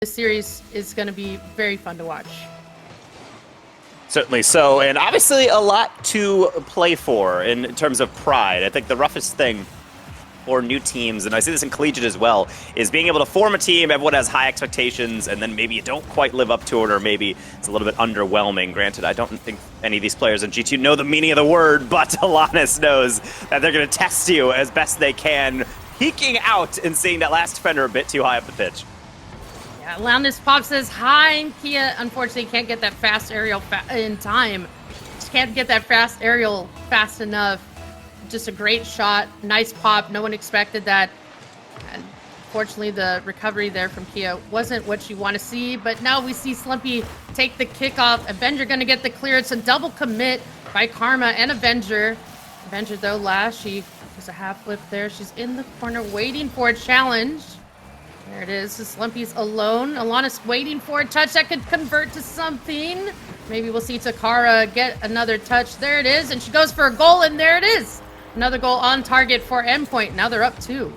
This series is going to be very fun to watch. Certainly so, and obviously a lot to play for in terms of pride. I think the roughest thing for new teams, and I see this in collegiate as well, is being able to form a team, everyone has high expectations, and then maybe you don't quite live up to it, or maybe it's a little bit underwhelming. Granted, I don't think any of these players in G2 know the meaning of the word, but Alanis knows that they're going to test you as best they can, peeking out and seeing that last defender a bit too high up the pitch. Yeah, Alanis pops this high, and Kia unfortunately can't get that fast aerial in time. Just can't get that fast aerial fast enough. Just a great shot, nice pop. No one expected that. And fortunately, the recovery there from Kia wasn't what you want to see. But now we see Slumpy take the kickoff. Avenger going to get the clear. It's a double commit by Karma and Avenger. Avenger, though, last. She does a half flip there. She's in the corner waiting for a challenge. There it is. Slumpy's alone. Alanis waiting for a touch that could convert to something. Maybe we'll see Takara get another touch. There it is. And she goes for a goal, and there it is. Another goal on target for Endpoint. Now they're up 2.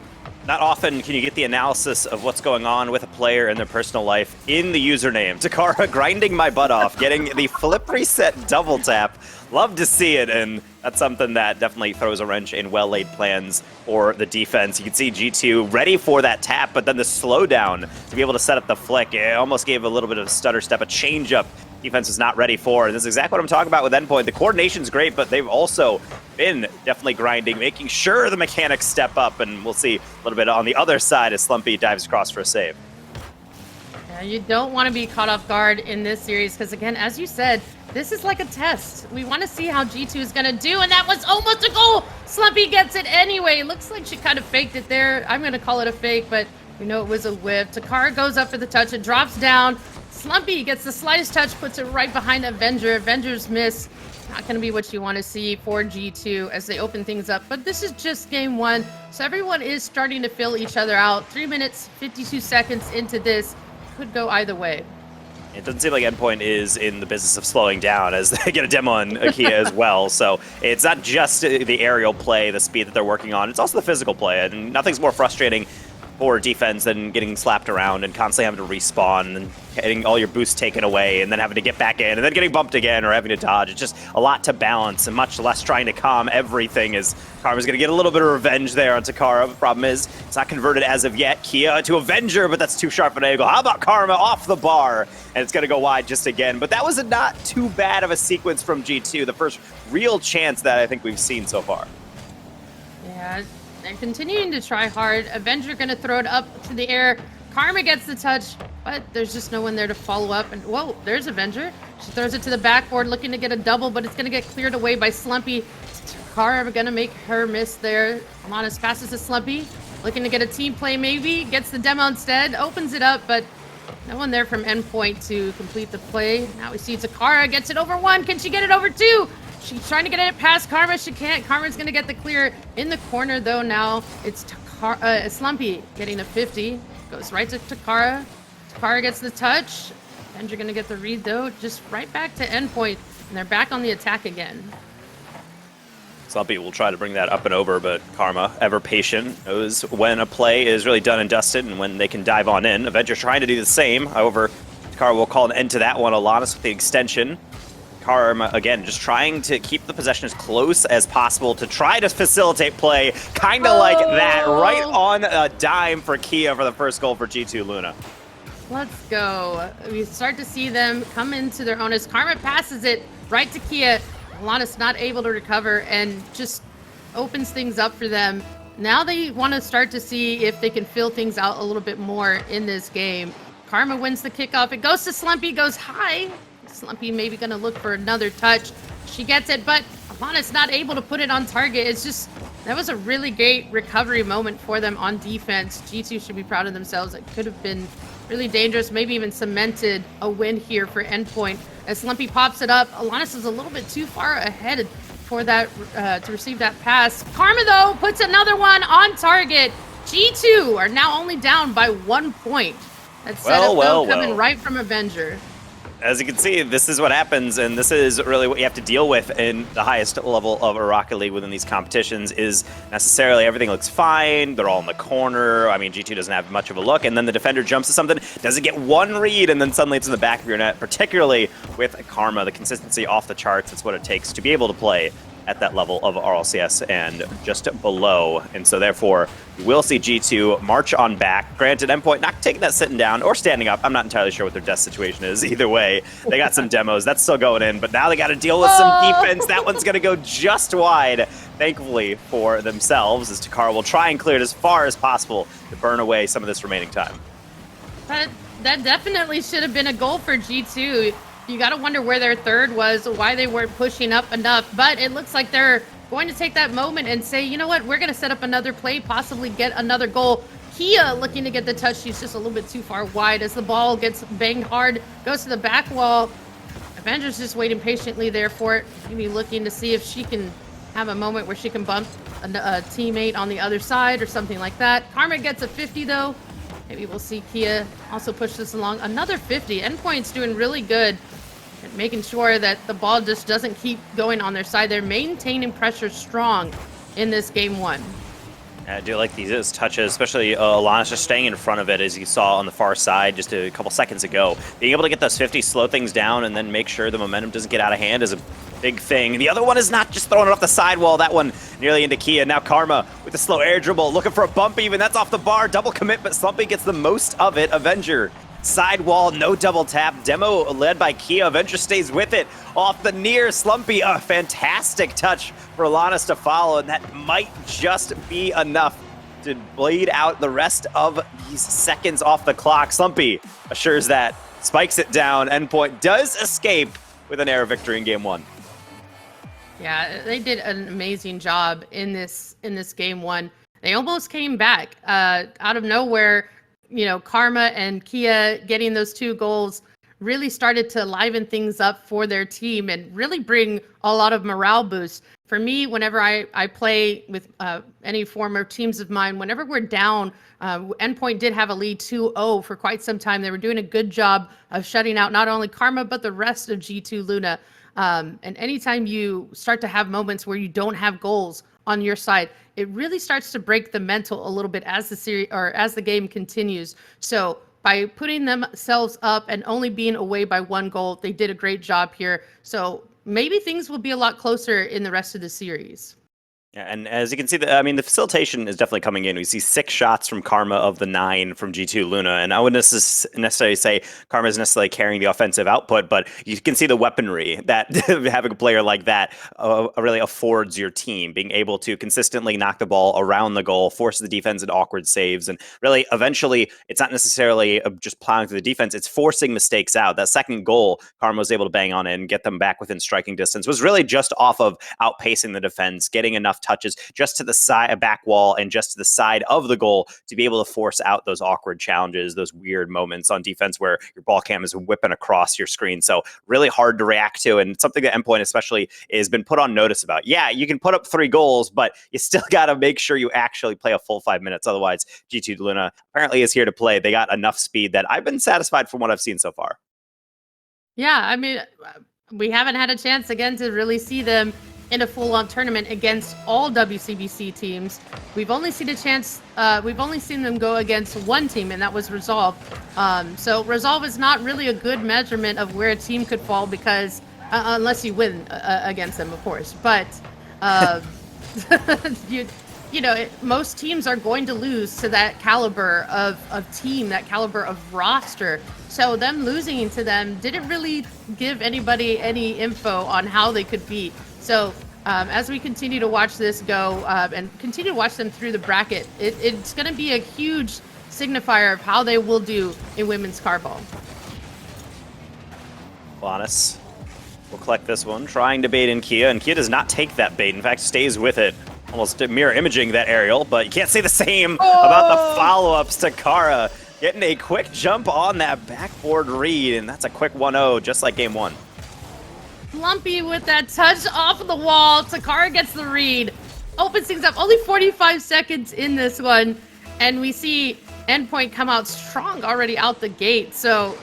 Not often can you get the analysis of what's going on with a player in their personal life in the username. Takara grinding my butt off, getting the flip reset double tap. Love to see it, and that's something that definitely throws a wrench in well-laid plans for the defense. You can see G2 ready for that tap, but then the slowdown to be able to set up the flick, it almost gave a little bit of a stutter step, a change-up defense is not ready for. And this is exactly what I'm talking about with Endpoint. The coordination's great, but they've also been definitely grinding, making sure the mechanics step up, and we'll see a little bit on the other side as Slumpy dives across for a save. Yeah, you don't want to be caught off guard in this series because, again, as you said, this is like a test. We want to see how G2 is going to do, and that was almost a goal. Slumpy gets it anyway. Looks like she kind of faked it there. I'm going to call it a fake, but we know it was a whiff. Takara goes up for the touch. It drops down. Slumpy gets the slightest touch, puts it right behind Avenger. Avenger's miss. Not going to be what you want to see for G2 as they open things up. But this is just game 1, so everyone is starting to fill each other out. 3 minutes, 52 seconds into this. Could go either way. It doesn't seem like Endpoint is in the business of slowing down as they get a demo on Akia as well. So it's not just the aerial play, the speed that they're working on. It's also the physical play, and nothing's more frustrating for defense than getting slapped around and constantly having to respawn and getting all your boosts taken away and then having to get back in and then getting bumped again or having to dodge. It's just a lot to balance and much less trying to calm everything as Karma's going to get a little bit of revenge there on Takara. The problem is it's not converted as of yet. Kia to Avenger, but that's too sharp an angle. How about Karma off the bar? And it's going to go wide just again. But that was a not too bad of a sequence from G2. The first real chance that I think we've seen so far. Yeah. They're continuing to try hard. Avenger going to throw it up to the air. Karma gets the touch, but there's just no one there to follow up. And whoa, there's Avenger. She throws it to the backboard, looking to get a double, but it's going to get cleared away by Slumpy. Karma going to make her miss there. Alanis passes to Slumpy, looking to get a team play maybe. Gets the demo instead, opens it up, but no one there from Endpoint to complete the play. Now we see Takara gets it over 1. Can she get it over 2? She's trying to get it past Karma. She can't. Karma's going to get the clear in the corner, though. Now it's Slumpy getting a 50. Goes right to Takara. Takara gets the touch. Avenger going to get the read, though. Just right back to Endpoint. And they're back on the attack again. Slumpy will try to bring that up and over, but Karma, ever patient, knows when a play is really done and dusted and when they can dive on in. Avenger trying to do the same. However, Takara will call an end to that one. Alanis with the extension. Karma, again, just trying to keep the possession as close as possible to try to facilitate play, kind of like that, right on a dime for Kia for the first goal for G2 Luna. Let's go. We start to see them come into their own as Karma passes it right to Kia. Alanis not able to recover and just opens things up for them. Now they want to start to see if they can fill things out a little bit more in this game. Karma wins the kickoff. It goes to Slumpy, goes high. Slumpy maybe going to look for another touch. She gets it, but Alanis not able to put it on target. It's just, that was a really great recovery moment for them on defense. G2 should be proud of themselves. It could have been really dangerous, maybe even cemented a win here for Endpoint. As Slumpy pops it up, Alanis is a little bit too far ahead for that to receive that pass. Karma, though, puts another one on target. G2 are now only down by 1 point. That setup, though, coming right from Avenger. As you can see, this is what happens, and this is really what you have to deal with in the highest level of a Rocket League within these competitions, is necessarily everything looks fine, they're all in the corner, I mean, G2 doesn't have much of a look, and then the defender jumps to something, doesn't get one read, and then suddenly it's in the back of your net, particularly with Karma, the consistency off the charts, it's what it takes to be able to play at that level of RLCS and just below. And so therefore, you will see G2 march on back. Granted, Endpoint not taking that sitting down or standing up. I'm not entirely sure what their death situation is. Either way, they got some demos. That's still going in, but now they got to deal with some defense. That one's going to go just wide, thankfully for themselves, as Takara will try and clear it as far as possible to burn away some of this remaining time. That definitely should have been a goal for G2. You got to wonder where their third was, why they weren't pushing up enough. But it looks like they're going to take that moment and say, you know what, we're going to set up another play, possibly get another goal. Kia looking to get the touch. She's just a little bit too far wide as the ball gets banged hard, goes to the back wall. Avengers just waiting patiently there for it. Maybe looking to see if she can have a moment where she can bump a teammate on the other side or something like that. Karma gets a 50 though. Maybe we'll see Kia also push this along. Another 50. Endpoint's doing really good at making sure that the ball just doesn't keep going on their side. They're maintaining pressure strong in this game one. I do like these touches, especially Alanis just staying in front of it, as you saw on the far side just a couple seconds ago. Being able to get those 50, slow things down, and then make sure the momentum doesn't get out of hand is a big thing. The other one is not just throwing it off the sidewall. That one nearly into Kia. Now Karma with a slow air dribble, looking for a bump even. That's off the bar. Double commit, but Slumpy gets the most of it. Avenger. Sidewall, no double tap. Demo led by Kia. Avenger stays with it. Off the near, Slumpy. A fantastic touch for Alanis to follow, and that might just be enough to bleed out the rest of these seconds off the clock. Slumpy assures that, spikes it down. Endpoint does escape with an air victory in game one. Yeah, they did an amazing job in this game one. They almost came back out of nowhere. You know, Karma and Kia getting those 2 goals really started to liven things up for their team and really bring a lot of morale boost. For me, whenever I play with any former teams of mine, whenever we're down, Endpoint did have a lead 2-0 for quite some time. They were doing a good job of shutting out not only Karma, but the rest of G2 Luna. And anytime you start to have moments where you don't have goals on your side, it really starts to break the mental a little bit as the series or as the game continues. So by putting themselves up and only being away by 1 goal, they did a great job here. So maybe things will be a lot closer in the rest of the series. Yeah, and as you can see, I mean, the facilitation is definitely coming in. We see 6 shots from Karma of the 9 from G2 Luna, and I wouldn't necessarily say Karma is necessarily carrying the offensive output, but you can see the weaponry that having a player like that really affords your team, being able to consistently knock the ball around the goal, force the defense into awkward saves, and really, eventually, it's not necessarily just plowing through the defense, it's forcing mistakes out. That second goal, Karma was able to bang on it and get them back within striking distance, was really just off of outpacing the defense, getting enough touches just to the side, back wall, and just to the side of the goal to be able to force out those awkward challenges, those weird moments on defense where your ball cam is whipping across your screen. So really hard to react to, and something that Endpoint especially has been put on notice about. Yeah, you can put up 3 goals, but you still got to make sure you actually play a full 5 minutes. Otherwise, G2 Luna apparently is here to play. They got enough speed that I've been satisfied from what I've seen so far. Yeah, I mean, we haven't had a chance again to really see them in a full-on tournament against all WCBC teams. We've only seen them go against 1 team, and that was Resolve. So Resolve is not really a good measurement of where a team could fall because unless you win against them, of course. But most teams are going to lose to that caliber of team, that caliber of roster. So them losing to them didn't really give anybody any info on how they could beat. So as we continue to watch this go and continue to watch them through the bracket, it's going to be a huge signifier of how they will do in women's carball. Alanis will collect this one, trying to bait in Kia, and Kia does not take that bait. In fact, stays with it, almost mirror imaging that aerial, but you can't say the same about the follow-ups to Kara. Getting a quick jump on that backboard read, and that's a quick 1-0, just like game 1. Lumpy with that touch off of the wall. Takara gets the read. Opens things up. Only 45 seconds in this one. And we see Endpoint come out strong already out the gate. So,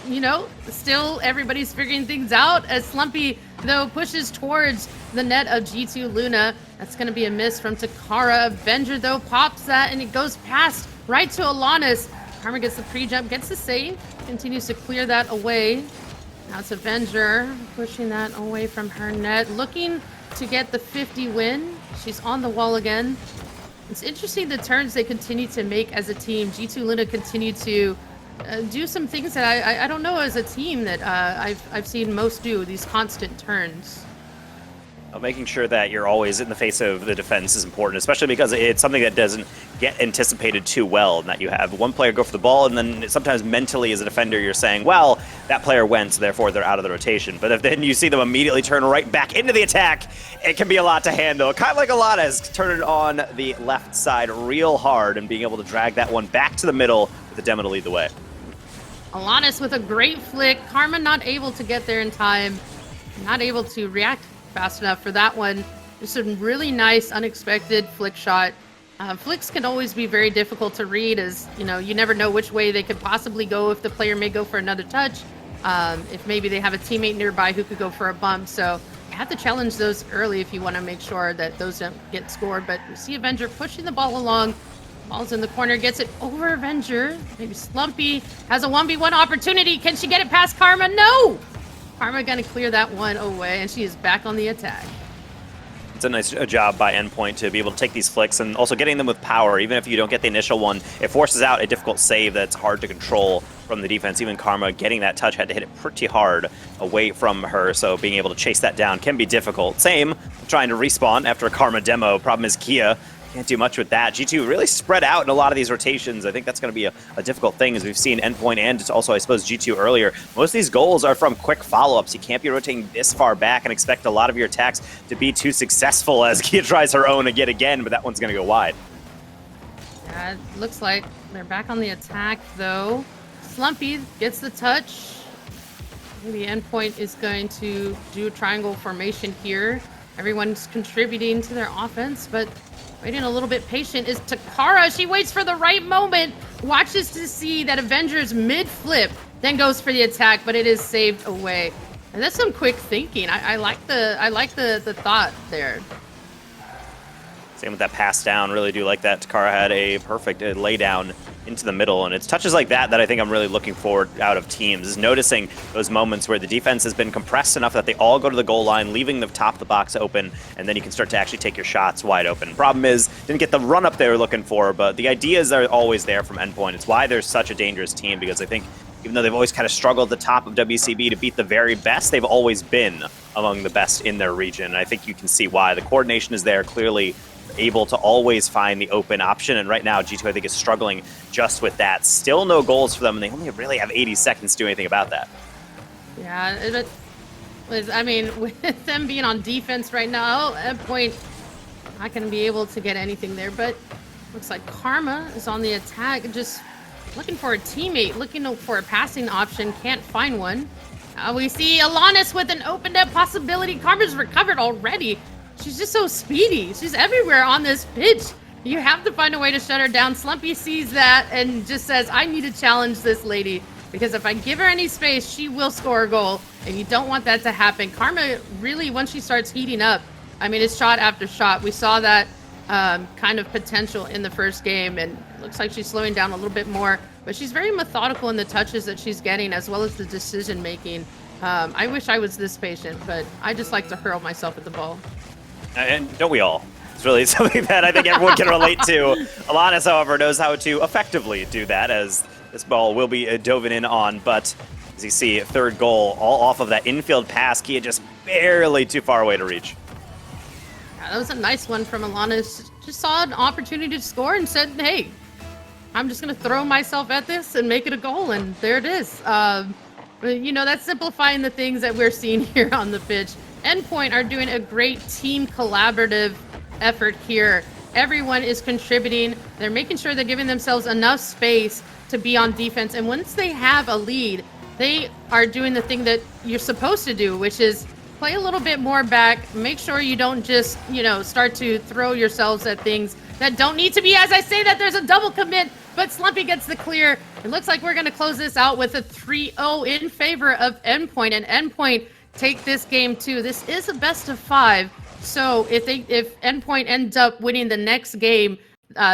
you know, still everybody's figuring things out as Slumpy, though, pushes towards the net of G2 Luna. That's going to be a miss from Takara. Avenger, though, pops that, and it goes past right to Alanis. Karma gets the pre-jump, gets the save, continues to clear that away. Now it's Avenger pushing that away from her net, looking to get the 50 win. She's on the wall again. It's interesting the turns they continue to make as a team. G2 Luna continue to do some things that I don't know as a team that I've seen most do, these constant turns. Making sure that you're always in the face of the defense is important, especially because it's something that doesn't get anticipated too well, and that you have one player go for the ball, and then sometimes mentally as a defender you're saying, well, that player went, so therefore they're out of the rotation. But if then you see them immediately turn right back into the attack, it can be a lot to handle. Kind of like Alana's turning on the left side real hard and being able to drag that one back to the middle with the demo to lead the way. Alanis with a great flick. Karma not able to get there in time, not able to react fast enough for that one. Just a really nice, unexpected flick shot. Flicks can always be very difficult to read, as you know, you never know which way they could possibly go, if the player may go for another touch, if maybe they have a teammate nearby who could go for a bump. So you have to challenge those early if you want to make sure that those don't get scored. But we see Avenger pushing the ball along. Ball's in the corner, gets it over Avenger. Maybe Slumpy has a 1v1 opportunity. Can she get it past Karma? No! Karma gonna clear that one away, and she is back on the attack. It's a nice job by Endpoint to be able to take these flicks and also getting them with power. Even if you don't get the initial one, it forces out a difficult save that's hard to control from the defense. Even Karma getting that touch had to hit it pretty hard away from her, so being able to chase that down can be difficult. Same trying to respawn after a Karma demo. Problem is Kia can't do much with that. G2 really spread out in a lot of these rotations. I think that's going to be a difficult thing, as we've seen Endpoint and also, I suppose, G2 earlier. Most of these goals are from quick follow-ups. You can't be rotating this far back and expect a lot of your attacks to be too successful, as Kia tries her own again, but that one's going to go wide. Yeah, it looks like they're back on the attack, though. Slumpy gets the touch. Maybe Endpoint is going to do a triangle formation here. Everyone's contributing to their offense, but waiting a little bit patient is Takara. She waits for the right moment, watches to see that Avenger's mid-flip, then goes for the attack, but it is saved away. And that's some quick thinking. I like the thought there. Same with that pass down. Really do like that. Takara had a perfect lay down into the middle, and it's touches like that that I think I'm really looking forward out of teams, is noticing those moments where the defense has been compressed enough that they all go to the goal line, leaving the top of the box open, and then you can start to actually take your shots wide open. Problem is, didn't get the run up they were looking for, but the ideas are always there from Endpoint. It's why they're such a dangerous team, because I think even though they've always kind of struggled at the top of WCB to beat the very best, they've always been among the best in their region. And I think you can see why. The coordination is there, clearly able to always find the open option, and right now G2 I think is struggling just with that. Still no goals for them, and they only really have 80 seconds to do anything about that. Yeah, it was, I mean, with them being on defense right now, Endpoint not going to be able to get anything there, but looks like Karma is on the attack, just looking for a teammate, looking for a passing option, can't find one. We see Alanis with an open net possibility. Karma's recovered already. She's just so speedy. She's everywhere on this pitch. You have to find a way to shut her down. Slumpy sees that and just says, I need to challenge this lady, because if I give her any space, she will score a goal, and you don't want that to happen. Karma really, once she starts heating up, I mean, it's shot after shot. We saw that kind of potential in the first game, and it looks like she's slowing down a little bit more, but she's very methodical in the touches that she's getting, as well as the decision making. I wish I was this patient, but I just like to hurl myself at the ball. And don't we all? It's really something that I think everyone can relate to. Alanis, however, knows how to effectively do that, as this ball will be dove in on. But as you see, third goal, all off of that infield pass. Kia just barely too far away to reach. Yeah, that was a nice one from Alanis. Just saw an opportunity to score and said, hey, I'm just going to throw myself at this and make it a goal. And there it is. You know, that's simplifying the things that we're seeing here on the pitch. Endpoint are doing a great team collaborative effort here. Everyone is contributing. They're making sure they're giving themselves enough space to be on defense. And once they have a lead, they are doing the thing that you're supposed to do, which is play a little bit more back. Make sure you don't just, you know, start to throw yourselves at things that don't need to be. As I say that, there's a double commit but Slumpy gets the clear. It looks like we're going to close this out with a 3-0 in favor of Endpoint, and Endpoint take this game too. This is a best of 5, so if Endpoint ends up winning the next game,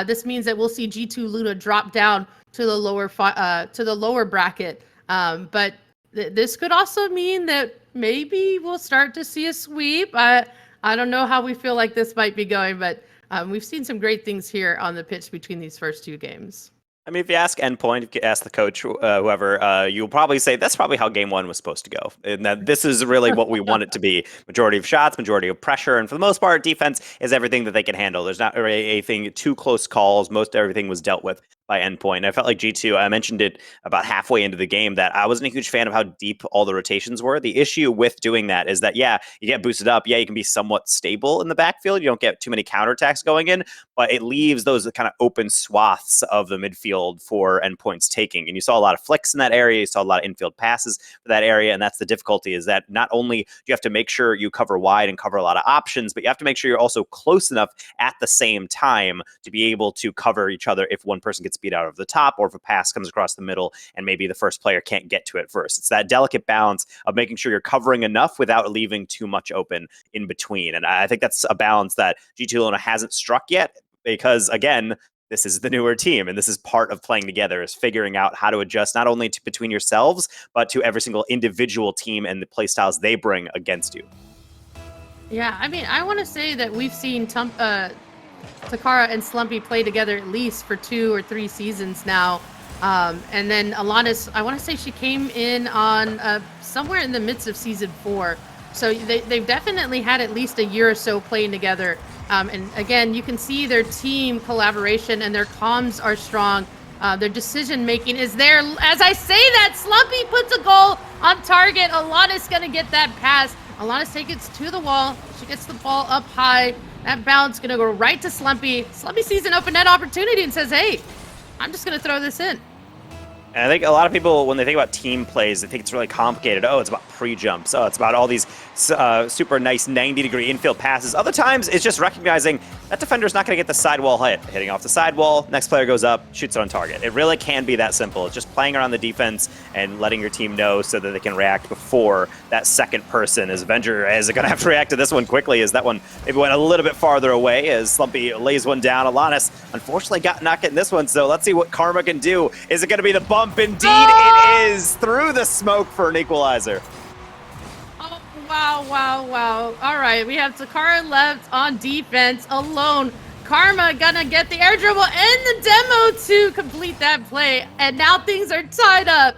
this means that we'll see G2 Luna drop down to the lower bracket. But this could also mean that maybe we'll start to see a sweep. I don't know how we feel like this might be going, but we've seen some great things here on the pitch between these first 2 games. I mean, if you ask Endpoint, if you ask the coach, whoever, you'll probably say that's probably how game 1 was supposed to go. And that this is really what we want it to be. Majority of shots, majority of pressure, and for the most part, defense is everything that they can handle. There's not really anything too close calls. Most everything was dealt with by Endpoint. I felt like G2, I mentioned it about halfway into the game, that I wasn't a huge fan of how deep all the rotations were. The issue with doing that is that, yeah, you get boosted up. Yeah, you can be somewhat stable in the backfield. You don't get too many counterattacks going in, but it leaves those kind of open swaths of the midfield for Endpoint's taking. And you saw a lot of flicks in that area. You saw a lot of infield passes for that area. And that's the difficulty, is that not only do you have to make sure you cover wide and cover a lot of options, but you have to make sure you're also close enough at the same time to be able to cover each other if one person gets beat out of the top, or if a pass comes across the middle and maybe the first player can't get to it first. It's that delicate balance of making sure you're covering enough without leaving too much open in between. And I think that's a balance that G2 Luna hasn't struck yet, because again, this is the newer team, and this is part of playing together, is figuring out how to adjust not only to between yourselves, but to every single individual team and the play styles they bring against you. Yeah, I mean, I want to say that we've seen Takara and Slumpy play together at least for 2 or 3 seasons now. And then Alanis, I want to say she came in on somewhere in the midst of season 4. So they've definitely had at least a year or so playing together. And again, you can see their team collaboration and their comms are strong. Their decision making is there. As I say that, Slumpy puts a goal on target. Alanis going to get that pass. Alanis takes it to the wall. She gets the ball up high. That bounce going to go right to Slumpy. Slumpy sees an open net opportunity and says, hey, I'm just going to throw this in. And I think a lot of people, when they think about team plays, they think it's really complicated. Oh, it's about pre-jumps. Oh, it's about all these super nice 90-degree infield passes. Other times, it's just recognizing that defender's not going to get the sidewall hit. Hitting off the sidewall, next player goes up, shoots it on target. It really can be that simple. It's just playing around the defense and letting your team know so that they can react before that second person. As Avenger is going to have to react to this one quickly, as that one maybe went a little bit farther away, as Slumpy lays one down. Alanis, unfortunately, not getting this one, so let's see what Karma can do. Is it going to be the bump? Indeed, it is through the smoke for an equalizer. Oh, wow. All right, we have Takara left on defense alone. Karma gonna get the air dribble and the demo to complete that play. And now things are tied up.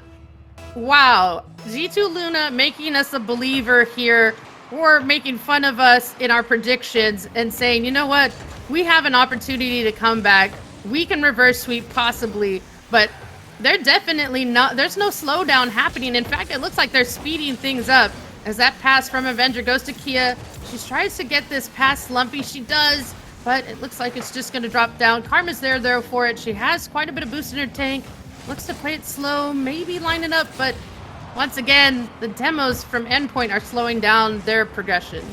Wow. G2 Luna making us a believer here, or making fun of us in our predictions and saying, you know what? We have an opportunity to come back. We can reverse sweep possibly, but they're definitely not. There's no slowdown happening. In fact, it looks like they're speeding things up as that pass from Avenger goes to Kia. She tries to get this past Slumpy. She does, but it looks like it's just going to drop down. Karma's there, though, for it. She has quite a bit of boost in her tank. Looks to play it slow, maybe line it up, but once again, the demos from Endpoint are slowing down their progression.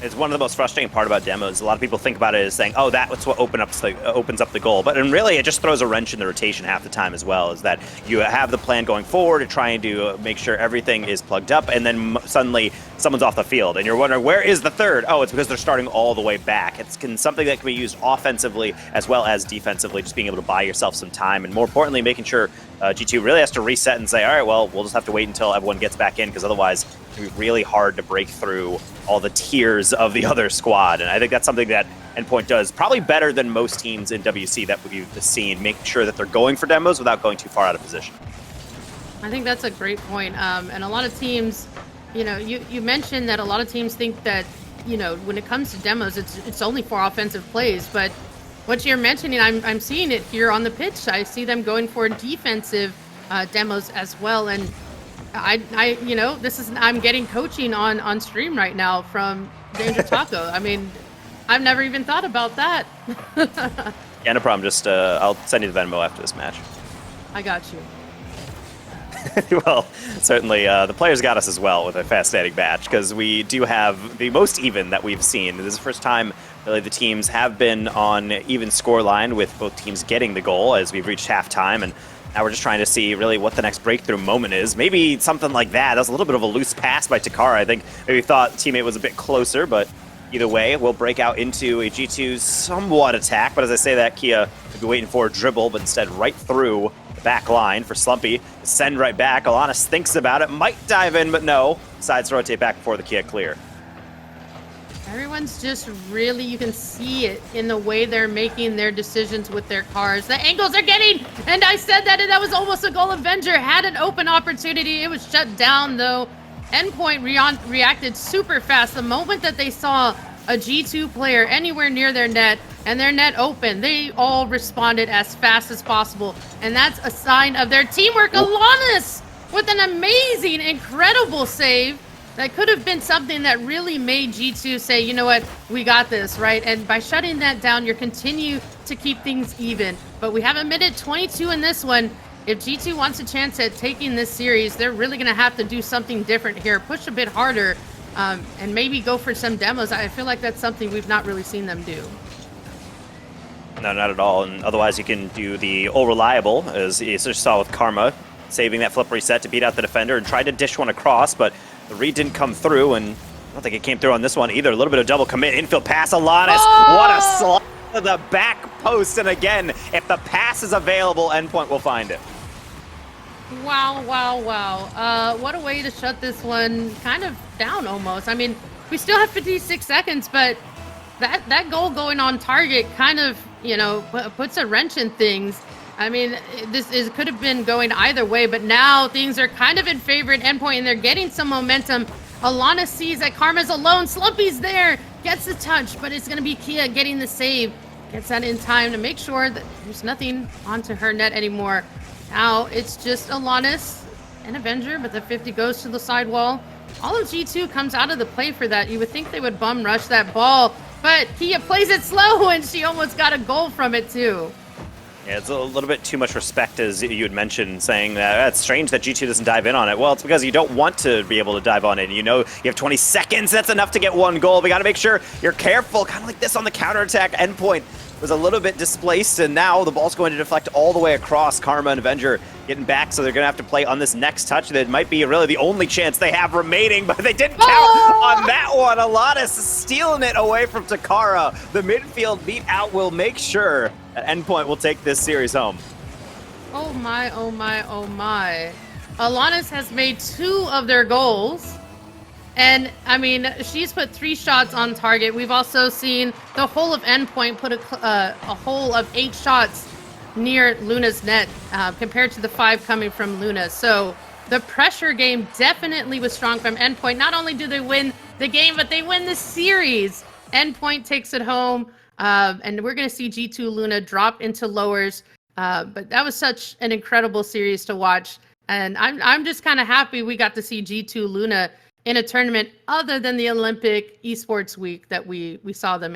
It's one of the most frustrating part about demos. A lot of people think about it as saying, oh, that's what opens up the goal. But really, it just throws a wrench in the rotation half the time as well, is that you have the plan going forward to trying to make sure everything is plugged up, and then suddenly someone's off the field, and you're wondering, where is the third? Oh, it's because they're starting all the way back. It's something that can be used offensively as well as defensively, just being able to buy yourself some time, and more importantly, making sure G2 really has to reset and say, all right, well, we'll just have to wait until everyone gets back in, because otherwise it's going to be really hard to break through all the tiers of the other squad. And I think that's something that Endpoint does probably better than most teams in WC that we've seen, making sure that they're going for demos without going too far out of position. I think that's a great point. And a lot of teams, you know, you mentioned that a lot of teams think that, you know, when it comes to demos, it's only for offensive plays. But what you're mentioning, I'm seeing it here on the pitch. I see them going for defensive demos as well. And I you know, I'm getting coaching on stream right now from Danger Taco. I mean, I've never even thought about that. Yeah, no problem. Just I'll send you the Venmo after this match. I got you. Well, certainly the players got us as well with a fascinating match because we do have the most even that we've seen. This is the first time really the teams have been on even scoreline with both teams getting the goal as we've reached halftime, and now we're just trying to see really what the next breakthrough moment is. Maybe something like that. That was a little bit of a loose pass by Takara. I think maybe thought teammate was a bit closer, but either way, we'll break out into a G2 somewhat attack. But as I say that, Kia could be waiting for a dribble, but instead right through back line for Slumpy. Send right back. Alanis thinks about it, might dive in, but no. Decides to rotate back before the Kia clear. Everyone's just really, you can see it in the way they're making their decisions with their cars. The angles they're getting, and I said that, and that was almost a goal. Avenger had an open opportunity. It was shut down, though. Endpoint reacted super fast. The moment that they saw a G2 player anywhere near their net and their net open, they all responded as fast as possible. And that's a sign of their teamwork. Alanis with an amazing, incredible save. That could have been something that really made G2 say, you know what, we got this, right? And by shutting that down, you continue to keep things even. But we have a minute 22 in this one. If G2 wants a chance at taking this series, they're really going to have to do something different here. Push a bit harder and maybe go for some demos. I feel like that's something we've not really seen them do. No, not at all. And otherwise, you can do the all reliable, as you just saw with Karma, saving that flip reset to beat out the defender and tried to dish one across, but the read didn't come through, and I don't think it came through on this one either. A little bit of double commit, infield pass, Alanis. Oh! What a slide to the back post, and again, if the pass is available, Endpoint will find it. Wow, wow, wow. What a way to shut this one kind of down almost. I mean, we still have 56 seconds, but that goal going on target kind of, you know, puts a wrench in things. I mean, could have been going either way, but now things are kind of in favor at Endpoint, and they're getting some momentum. Alana sees that Karma's alone. Slumpy's there, gets the touch, but it's going to be Kia getting the save. Gets that in time to make sure that there's nothing onto her net anymore. Now it's just Alanis and Avenger, but the 50 goes to the sidewall. All of G2 comes out of the play for that. You would think they would bum rush that ball, but Kia plays it slow, and she almost got a goal from it too. Yeah, it's a little bit too much respect, as you had mentioned, saying that it's strange that G2 doesn't dive in on it. Well, it's because you don't want to be able to dive on it. You know, you have 20 seconds. That's enough to get one goal. We got to make sure you're careful, kind of like this on the counterattack. Endpoint was a little bit displaced, and now the ball's going to deflect all the way across. Karma and Avenger getting back, so they're going to have to play on this next touch. That might be really the only chance they have remaining, but they didn't count on that one. Alanis stealing it away from Takara. The midfield beat out will make sure that Endpoint will take this series home. Oh my, oh my, oh my. Alanis has made 2 of their goals. And, I mean, she's put 3 shots on target. We've also seen the whole of Endpoint put a whole of 8 shots near Luna's net compared to the 5 coming from Luna. So the pressure game definitely was strong from Endpoint. Not only do they win the game, but they win the series. Endpoint takes it home, and we're going to see G2 Luna drop into lowers. But that was such an incredible series to watch. And I'm just kind of happy we got to see G2 Luna in a tournament other than the Olympic Esports Week that we saw them